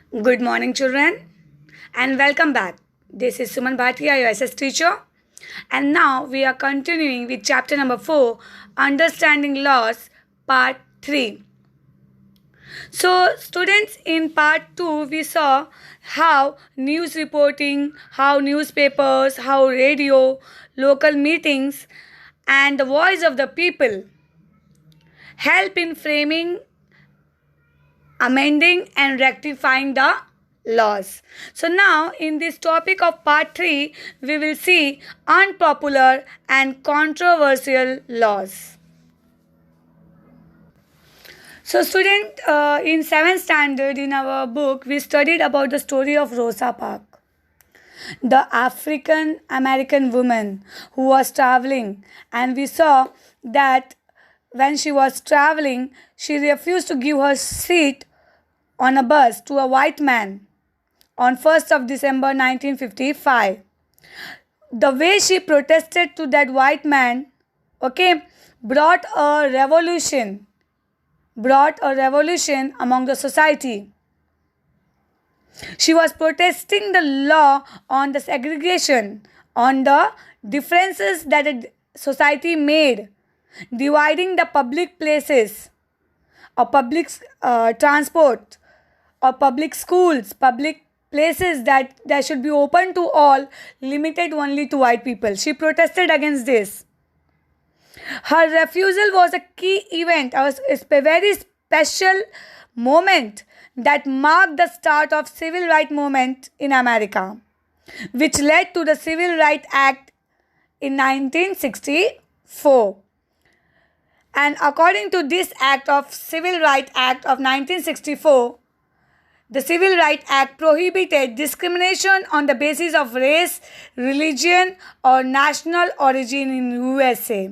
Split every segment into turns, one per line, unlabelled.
Good morning, children, and welcome back. This is Suman Bhatia, your SS teacher, and now we are continuing with chapter number 4 Understanding Laws, part 3. So, students, in part 2, we saw how news reporting, how newspapers, how radio, local meetings, and the voice of the people help in framing, amending, and rectifying the laws. So now in this topic of part 3 we will see unpopular and controversial laws. So student, in 7th standard in our book we studied about the story of Rosa Parks, the African American woman who was traveling, and we saw that when she was traveling she refused to give her seat on a bus to a white man on 1st of December 1955. The way she protested to that white man, brought a revolution, among the society. She was protesting the law on the segregation, on the differences that the society made, dividing the public places or public transport or public schools, public places that should be open to all, limited only to white people. She protested against this. Her refusal was a key event, a very special moment that marked the start of civil rights movement in America, which led to the Civil Rights Act in 1964. And according to this act of Civil Rights Act of 1964, the Civil Rights Act prohibited discrimination on the basis of race, religion, or national origin in USA.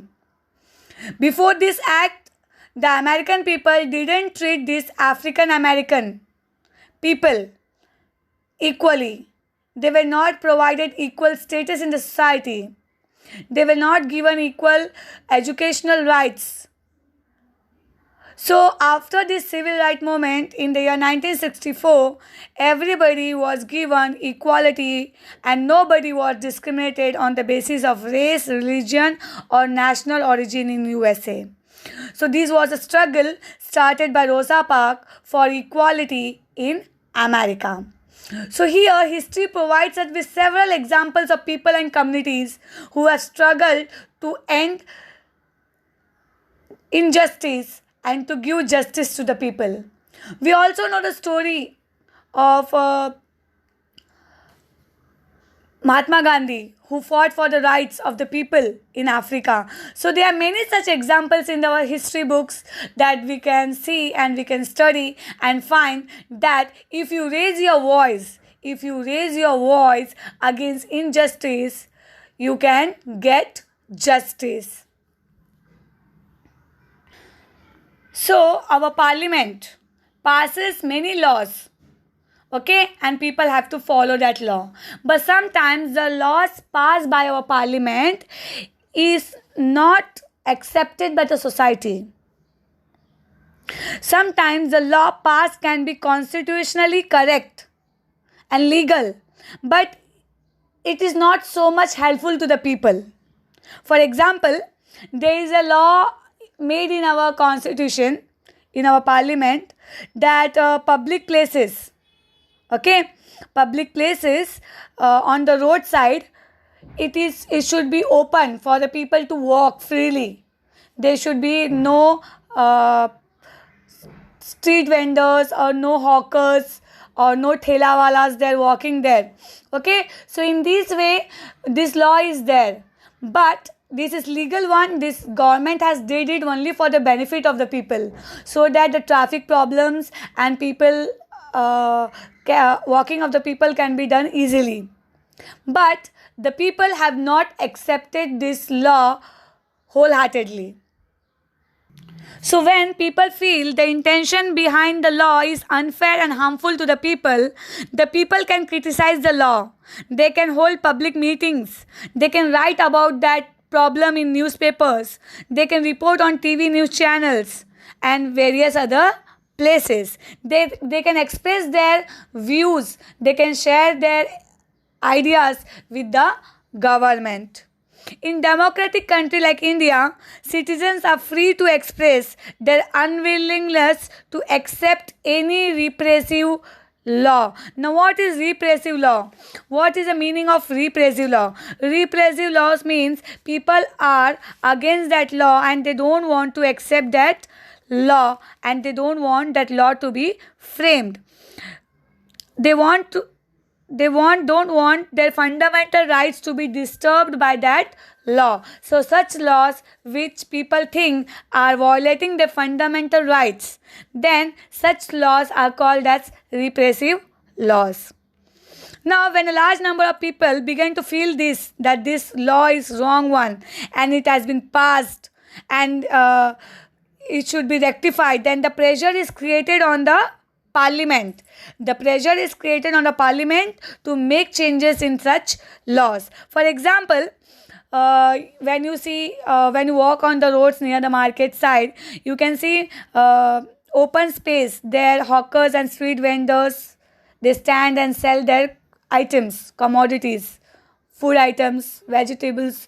Before this act, the American people didn't treat these African American people equally. They were not provided equal status in the society. They were not given equal educational rights. So after this civil rights movement in the year 1964, everybody was given equality and nobody was discriminated on the basis of race, religion, or national origin in USA. So this was a struggle started by Rosa Parks for equality in America. So here history provides us with several examples of people and communities who have struggled to end injustice and to give justice to the people. We also know the story of Mahatma Gandhi, who fought for the rights of the people in Africa. So there are many such examples in our history books that we can see and we can study and find that if you raise your voice against injustice, you can get justice. So our parliament passes many laws, and people have to follow that law. But sometimes the laws passed by our parliament is not accepted by the society. Sometimes the law passed can be constitutionally correct and legal, but it is not so much helpful to the people. For example, there is a law made in our constitution, in our parliament, that public places on the roadside, it should be open for the people to walk freely. There should be no street vendors or no hawkers or no thelawalas there walking there. So in this way this law is there, but this is legal one. This government has did it only for the benefit of the people, so that the traffic problems and people walking of the people can be done easily. But the people have not accepted this law wholeheartedly. So when people feel the intention behind the law is unfair and harmful to the people can criticize the law. They can hold public meetings. They can write about that problem in newspapers. They can report on TV news channels and various other places. They can express their views, they can share their ideas with the government. In democratic country like India, citizens are free to express their unwillingness to accept any repressive law. Now, what is repressive law? What is the meaning of repressive law? Repressive laws means people are against that law and they don't want to accept that law, and they don't want that law to be framed. They want to don't want their fundamental rights to be disturbed by that law. So such laws which people think are violating their fundamental rights, then such laws are called as repressive laws. Now, when a large number of people begin to feel this, that this law is wrong one and it has been passed, and it should be rectified, then the pressure is created on the parliament. The pressure is created on the parliament to make changes in such laws. For example, when you walk on the roads near the market side, you can see open space. There, hawkers and street vendors, they stand and sell their items, commodities, food items, vegetables,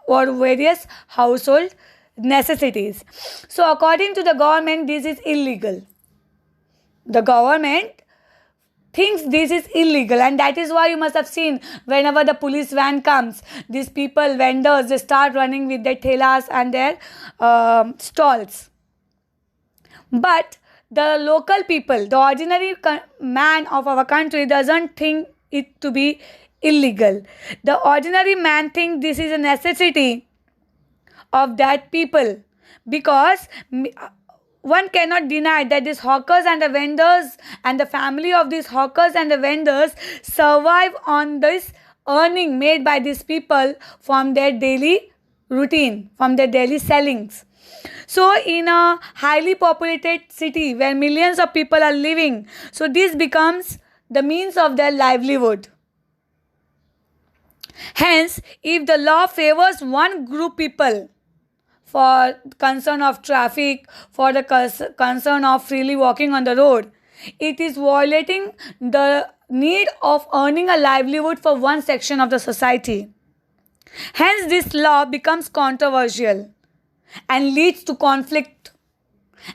or various household necessities. So, according to the government, this is illegal. The government thinks this is illegal, and that is why you must have seen whenever the police van comes, these people, vendors, they start running with their thelas and their stalls. But the local people, the ordinary man of our country, doesn't think it to be illegal. The ordinary man thinks this is a necessity of that people, because one cannot deny that these hawkers and the vendors and the family of these hawkers and the vendors survive on this earning made by these people from their daily routine, from their daily sellings. So in a highly populated city where millions of people are living, so this becomes the means of their livelihood. Hence, if the law favors one group people for concern of traffic, for the concern of freely walking on the road, it is violating the need of earning a livelihood for one section of the society. Hence, this law becomes controversial and leads to conflict.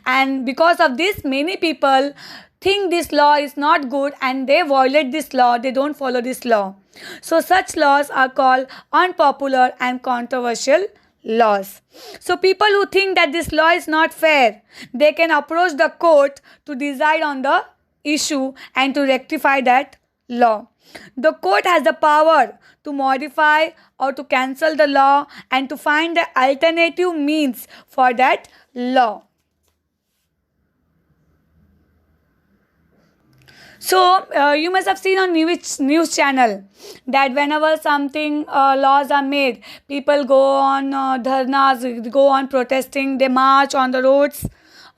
And because of this, many people think this law is not good and they violate this law, they don't follow this law. So such laws are called unpopular and controversial laws. So people who think that this law is not fair, they can approach the court to decide on the issue and to rectify that law. The court has the power to modify or to cancel the law and to find the alternative means for that law. So you must have seen on news channel that whenever something laws are made, people go on dharnas, go on protesting, they march on the roads.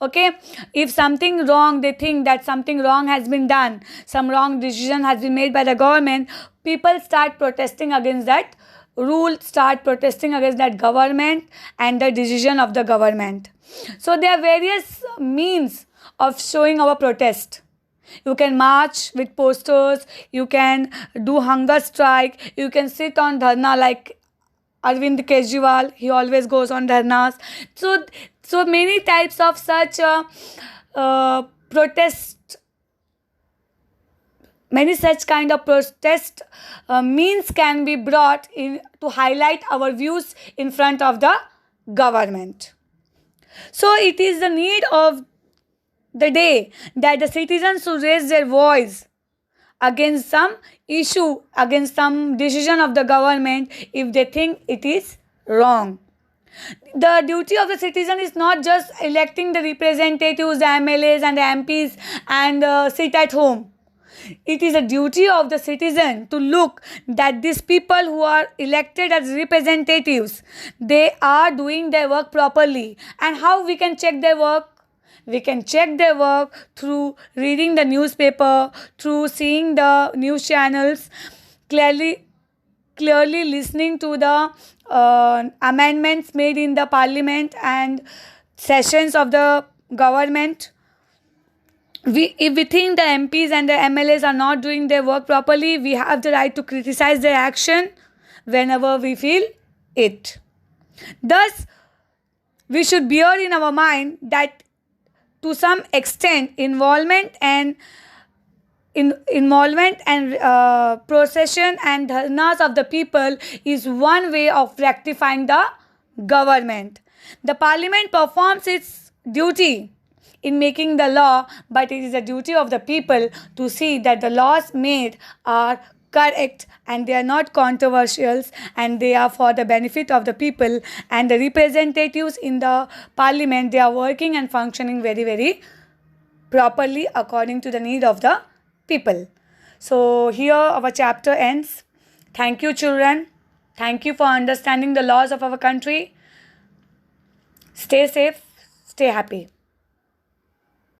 Okay, if something wrong, they think that something wrong has been done, some wrong decision has been made by the government, people start protesting against that rule, start protesting against that government and the decision of the government. So there are various means of showing our protest. You can march with posters, you can do hunger strike, you can sit on dharna like Arvind Kejriwal, he always goes on dharnas. So many types of such protest, many such kind of protest means can be brought in to highlight our views in front of the government. So it is the need of the day that the citizens should raise their voice against some issue, against some decision of the government if they think it is wrong. The duty of the citizen is not just electing the representatives, the MLAs and the MPs and sit at home. It is a duty of the citizen to look that these people who are elected as representatives, they are doing their work properly. And how we can check their work? We can check their work through reading the newspaper, through seeing the news channels, clearly listening to the amendments made in the parliament and sessions of the government. If we think the MPs and the MLAs are not doing their work properly, we have the right to criticize their action whenever we feel it. Thus, we should bear in our mind that to some extent involvement and procession and dharnas of the people is one way of rectifying the government. The parliament performs its duty in making the law, but it is the duty of the people to see that the laws made are correct and they are not controversial and they are for the benefit of the people, and the representatives in the parliament, they are working and functioning very, very properly according to the need of the people. So here our chapter ends. Thank you, children. Thank you for understanding the laws of our country. Stay safe, stay happy.